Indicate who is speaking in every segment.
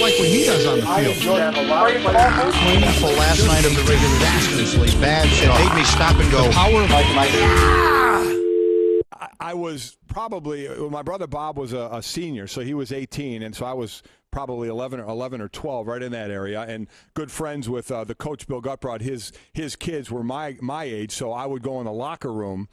Speaker 1: like what he does on the field.
Speaker 2: Painful last night of the regular disastrously bad. It made me stop and go.
Speaker 1: The power.
Speaker 3: I was probably, my brother Bob was a senior, so he was 18, and so I was probably 11 or 12, right in that area, and good friends with the coach Bill Gutbrod. His kids were my age, so I would go in the locker room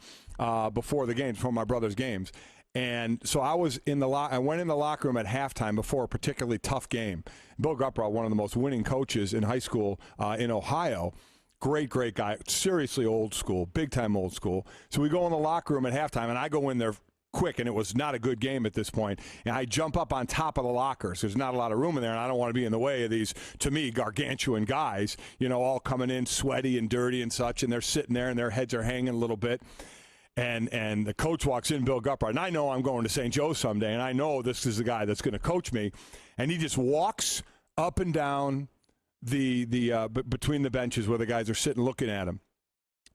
Speaker 3: before the games, before my brother's games. And so I was I went in the locker room at halftime before a particularly tough game. Bill Gutbrod, one of the most winning coaches in high school in Ohio. Great guy, seriously old school, big-time old school. So we go in the locker room at halftime, and I go in there quick, and it was not a good game at this point. And I jump up on top of the lockers. There's not a lot of room in there, and I don't want to be in the way of these, to me, gargantuan guys, all coming in sweaty and dirty and such, and they're sitting there, and their heads are hanging a little bit. And the coach walks in, Bill Gutbrod, and I know I'm going to St. Joe someday, and I know this is the guy that's going to coach me. And he just walks up and down between the benches where the guys are sitting looking at him,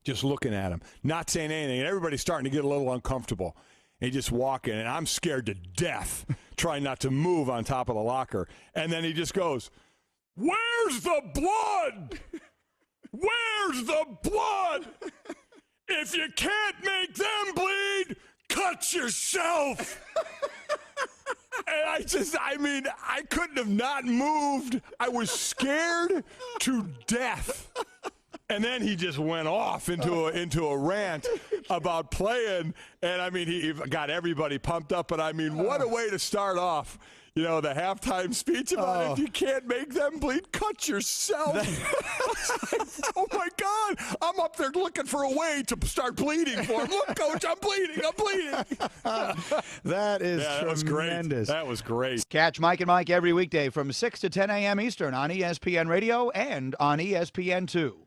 Speaker 3: just looking at him, not saying anything. And everybody's starting to get a little uncomfortable. And he just walking, and I'm scared to death, trying not to move on top of the locker. And then he just goes, "Where's the blood? Where's the blood? If you can't make them bleed, cut yourself." And I couldn't have not moved. I was scared to death. And then he just went off into a rant about playing. And, he got everybody pumped up. But, what a way to start off. The halftime speech about if you can't make them bleed, cut yourself. Oh, my God. I'm up there looking for a way to start bleeding for him. Look, Coach, I'm bleeding.
Speaker 4: That is tremendous.
Speaker 3: That was great.
Speaker 4: Catch Mike and Mike every weekday from 6 to 10 a.m. Eastern on ESPN Radio and on ESPN2.